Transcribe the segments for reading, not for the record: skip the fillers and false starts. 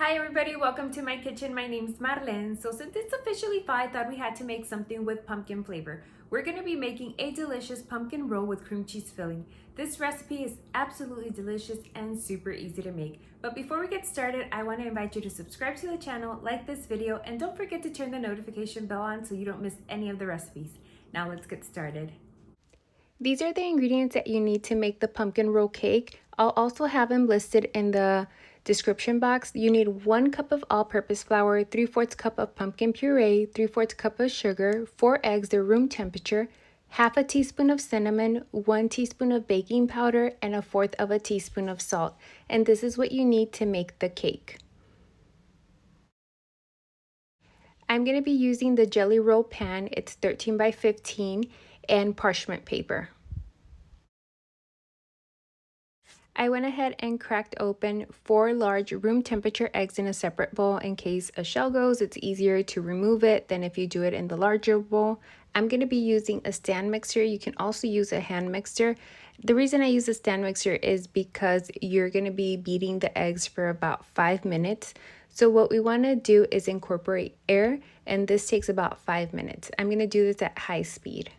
Hi everybody, welcome to my kitchen. My name's Marlene. So since it's officially fall, I thought we had to make something with pumpkin flavor. We're going to be making a delicious pumpkin roll with cream cheese filling. This recipe is absolutely delicious and super easy to make. But before we get started, I want to invite you to subscribe to the channel, like this video, and don't forget to turn the notification bell on so you don't miss any of the recipes. Now let's get started. These are the ingredients that you need to make the pumpkin roll cake. I'll also have them listed in the description box. You need 1 cup of all-purpose flour, 3/4 cup of pumpkin puree, 3/4 cup of sugar, 4 eggs at room temperature, half a teaspoon of cinnamon, 1 teaspoon of baking powder, and 1/4 of a teaspoon of salt. And this is what you need to make the cake. I'm going to be using the jelly roll pan. It's 13 by 15 and parchment paper. I went ahead and cracked open 4 large room temperature eggs in a separate bowl in case a shell goes. It's easier to remove it than if you do it in the larger bowl. I'm going to be using a stand mixer. You can also use a hand mixer. The reason I use a stand mixer is because you're going to be beating the eggs for about 5 minutes. So what we want to do is incorporate air, and this takes about 5 minutes. I'm going to do this at high speed.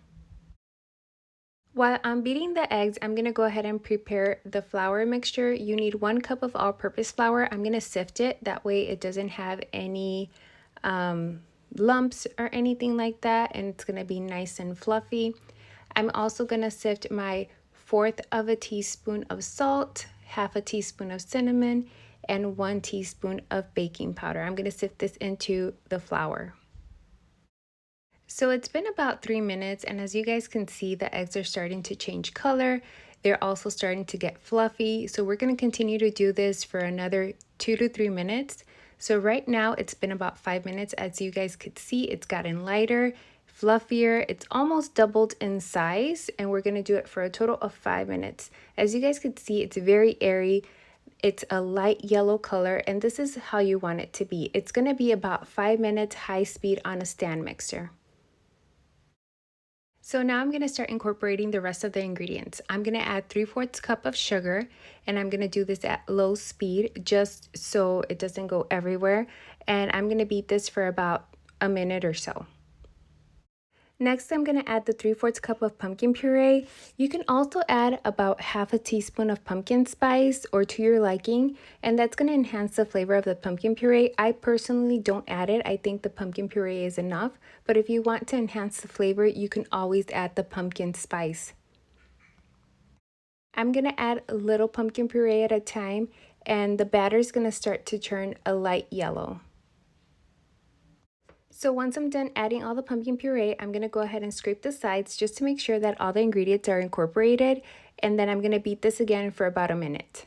While I'm beating the eggs, I'm going to go ahead and prepare the flour mixture. You need 1 cup of all-purpose flour. I'm going to sift it. That way it doesn't have any lumps or anything like that, and it's going to be nice and fluffy. I'm also going to sift my 1/4 of a teaspoon of salt, half a teaspoon of cinnamon, and 1 teaspoon of baking powder. I'm going to sift this into the flour. So it's been about 3 minutes, and as you guys can see, the eggs are starting to change color. They're also starting to get fluffy. So we're going to continue to do this for another 2 to 3 minutes. So right now it's been about 5 minutes. As you guys could see, it's gotten lighter, fluffier. It's almost doubled in size, and we're going to do it for a total of 5 minutes. As you guys could see, it's very airy. It's a light yellow color, and this is how you want it to be. It's going to be about 5 minutes high speed on a stand mixer. So now I'm going to start incorporating the rest of the ingredients. I'm going to add 3/4 cup of sugar, and I'm going to do this at low speed just so it doesn't go everywhere. And I'm going to beat this for about a minute or so. Next, I'm going to add the 3/4 cup of pumpkin puree. You can also add about half a teaspoon of pumpkin spice or to your liking, and that's going to enhance the flavor of the pumpkin puree. I personally don't add it. I think the pumpkin puree is enough, but if you want to enhance the flavor, you can always add the pumpkin spice. I'm going to add a little pumpkin puree at a time, and the batter is going to start to turn a light yellow. So once I'm done adding all the pumpkin puree, I'm going to go ahead and scrape the sides just to make sure that all the ingredients are incorporated, and then I'm going to beat this again for about a minute.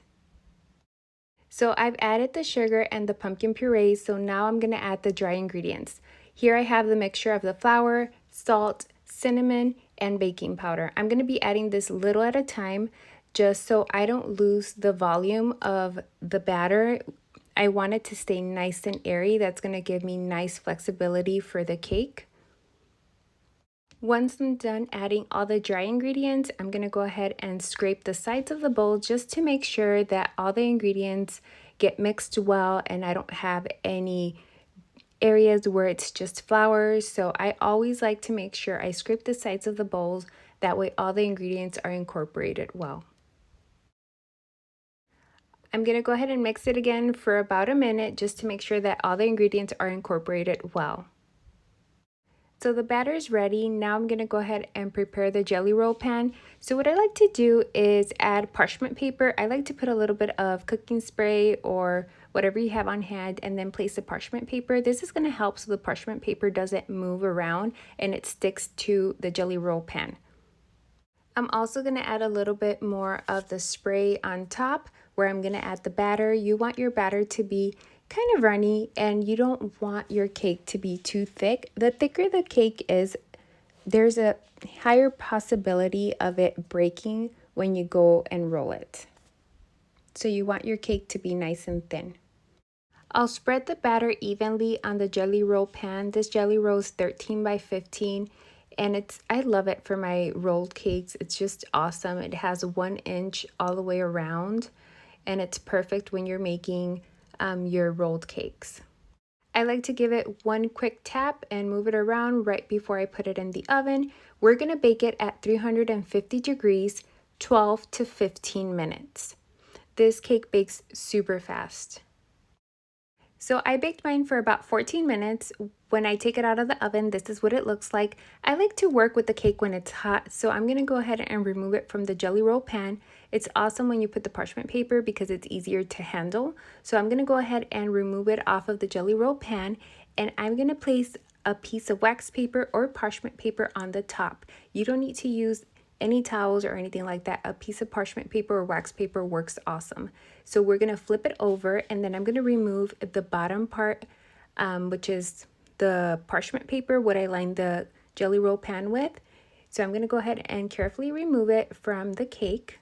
So I've added the sugar and the pumpkin puree, so now I'm going to add the dry ingredients. Here I have the mixture of the flour, salt, cinnamon, and baking powder. I'm going to be adding this little at a time just so I don't lose the volume of the batter. I want it to stay nice and airy. That's going to give me nice flexibility for the cake. Once I'm done adding all the dry ingredients, I'm going to go ahead and scrape the sides of the bowl just to make sure that all the ingredients get mixed well and I don't have any areas where it's just flour. So I always like to make sure I scrape the sides of the bowls. That way all the ingredients are incorporated well. I'm going to go ahead and mix it again for about a minute just to make sure that all the ingredients are incorporated well. So the batter is ready. Now I'm going to go ahead and prepare the jelly roll pan. So what I like to do is add parchment paper. I like to put a little bit of cooking spray or whatever you have on hand and then place the parchment paper. This is going to help so the parchment paper doesn't move around and it sticks to the jelly roll pan. I'm also going to add a little bit more of the spray on top where I'm going to add the batter. You want your batter to be kind of runny and you don't want your cake to be too thick. The thicker the cake is, there's a higher possibility of it breaking when you go and roll it. So you want your cake to be nice and thin. I'll spread the batter evenly on the jelly roll pan. This jelly roll is 13 by 15. And I love it for my rolled cakes. It's just awesome. It has 1 inch all the way around, and it's perfect when you're making your rolled cakes. I like to give it one quick tap and move it around right before I put it in the oven. We're gonna bake it at 350 degrees, 12 to 15 minutes. This cake bakes super fast. So I baked mine for about 14 minutes. When I take it out of the oven, this is what it looks like. I like to work with the cake when it's hot, so I'm gonna go ahead and remove it from the jelly roll pan. It's awesome when you put the parchment paper because it's easier to handle. So I'm gonna go ahead and remove it off of the jelly roll pan, and I'm gonna place a piece of wax paper or parchment paper on the top. You don't need to use any towels or anything like that. A piece of parchment paper or wax paper works awesome. So we're gonna flip it over, and then I'm gonna remove the bottom part, which is the parchment paper, what I lined the jelly roll pan with. So I'm gonna go ahead and carefully remove it from the cake.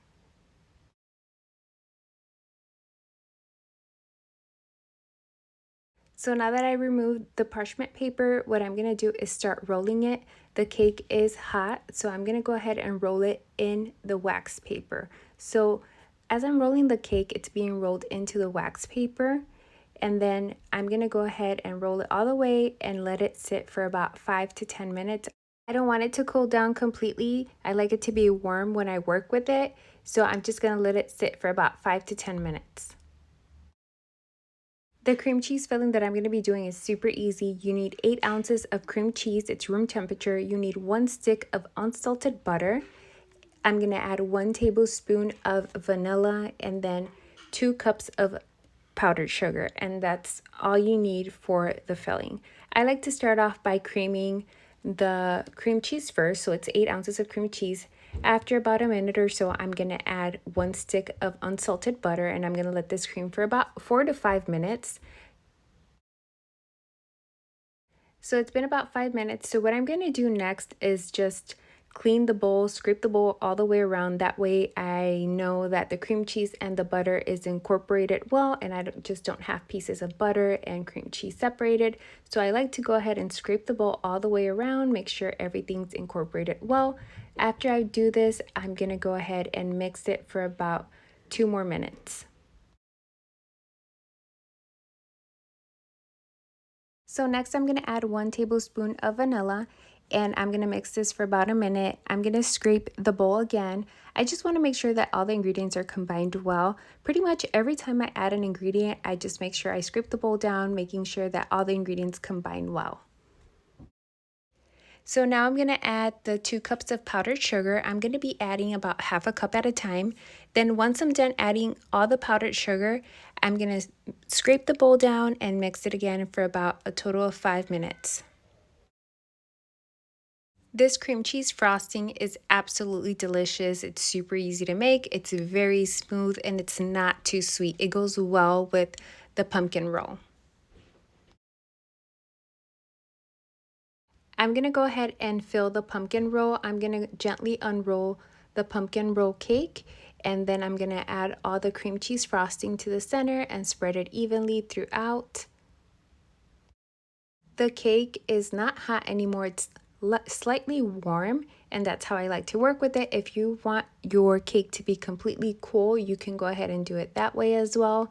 So now that I removed the parchment paper, what I'm gonna do is start rolling it. The cake is hot, so I'm gonna go ahead and roll it in the wax paper. So as I'm rolling the cake, it's being rolled into the wax paper, and then I'm gonna go ahead and roll it all the way and let it sit for about 5 to 10 minutes. I don't want it to cool down completely. I like it to be warm when I work with it, so I'm just gonna let it sit for about 5 to 10 minutes. The cream cheese filling that I'm going to be doing is super easy. You need 8 ounces of cream cheese. It's room temperature. You need 1 stick of unsalted butter. I'm going to add 1 tablespoon of vanilla and then 2 cups of powdered sugar. And that's all you need for the filling. I like to start off by creaming the cream cheese first. So it's 8 ounces of cream cheese. After about a minute or so, I'm going to add 1 stick of unsalted butter, and I'm going to let this cream for about 4 to 5 minutes. So it's been about 5 minutes. So what I'm going to do next is just clean the bowl, scrape the bowl all the way around. That way I know that the cream cheese and the butter is incorporated well, and I just don't have pieces of butter and cream cheese separated. So I like to go ahead and scrape the bowl all the way around, make sure everything's incorporated well. After I do this, I'm going to go ahead and mix it for about 2 more minutes. So next I'm going to add 1 tablespoon of vanilla, and I'm going to mix this for about a minute. I'm going to scrape the bowl again. I just want to make sure that all the ingredients are combined well. Pretty much every time I add an ingredient, I just make sure I scrape the bowl down, making sure that all the ingredients combine well. So now I'm going to add the 2 cups of powdered sugar. I'm going to be adding about half a cup at a time. Then once I'm done adding all the powdered sugar, I'm going to scrape the bowl down and mix it again for about a total of 5 minutes. This cream cheese frosting is absolutely delicious. It's super easy to make. It's very smooth and it's not too sweet. It goes well with the pumpkin roll. I'm going to go ahead and fill the pumpkin roll. I'm going to gently unroll the pumpkin roll cake, and then I'm going to add all the cream cheese frosting to the center and spread it evenly throughout. The cake is not hot anymore. It's slightly warm, and that's how I like to work with it. If you want your cake to be completely cool, you can go ahead and do it that way as well.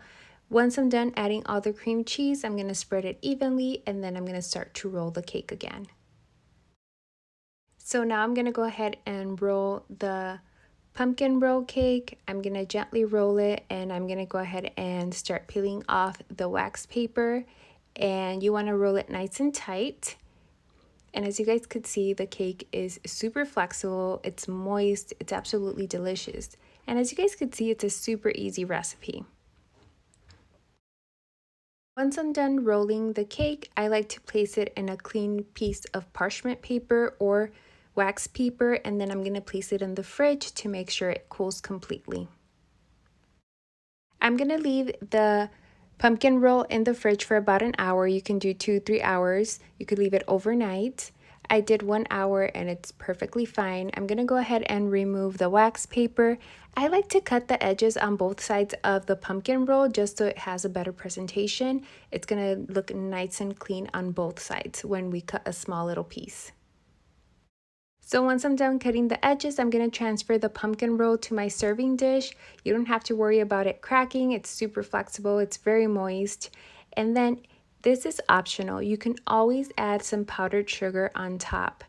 Once I'm done adding all the cream cheese, I'm going to spread it evenly, and then I'm going to start to roll the cake again. So now I'm going to go ahead and roll the pumpkin roll cake. I'm going to gently roll it, and I'm going to go ahead and start peeling off the wax paper. And you want to roll it nice and tight. And as you guys could see, the cake is super flexible. It's moist. It's absolutely delicious. And as you guys could see, it's a super easy recipe. Once I'm done rolling the cake, I like to place it in a clean piece of parchment paper or wax paper, and then I'm going to place it in the fridge to make sure it cools completely. I'm going to leave the pumpkin roll in the fridge for about an hour. You can do 2-3 hours. You could leave it overnight. I did 1 hour and it's perfectly fine. I'm going to go ahead and remove the wax paper. I like to cut the edges on both sides of the pumpkin roll just so it has a better presentation. It's going to look nice and clean on both sides when we cut a small little piece. So once I'm done cutting the edges, I'm going to transfer the pumpkin roll to my serving dish. You don't have to worry about it cracking. It's super flexible. It's very moist. And then this is optional. You can always add some powdered sugar on top.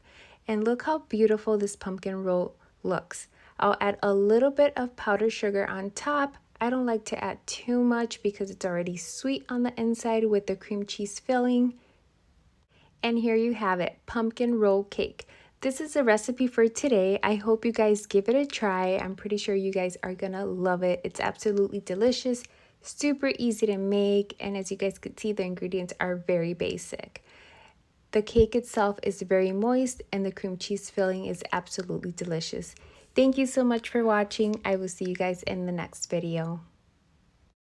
And look how beautiful this pumpkin roll looks. I'll add a little bit of powdered sugar on top. I don't like to add too much because it's already sweet on the inside with the cream cheese filling. And here you have it, pumpkin roll cake. This is the recipe for today. I hope you guys give it a try. I'm pretty sure you guys are gonna love it. It's absolutely delicious, super easy to make, and as you guys could see, the ingredients are very basic. The cake itself is very moist and the cream cheese filling is absolutely delicious. Thank you so much for watching. I will see you guys in the next video.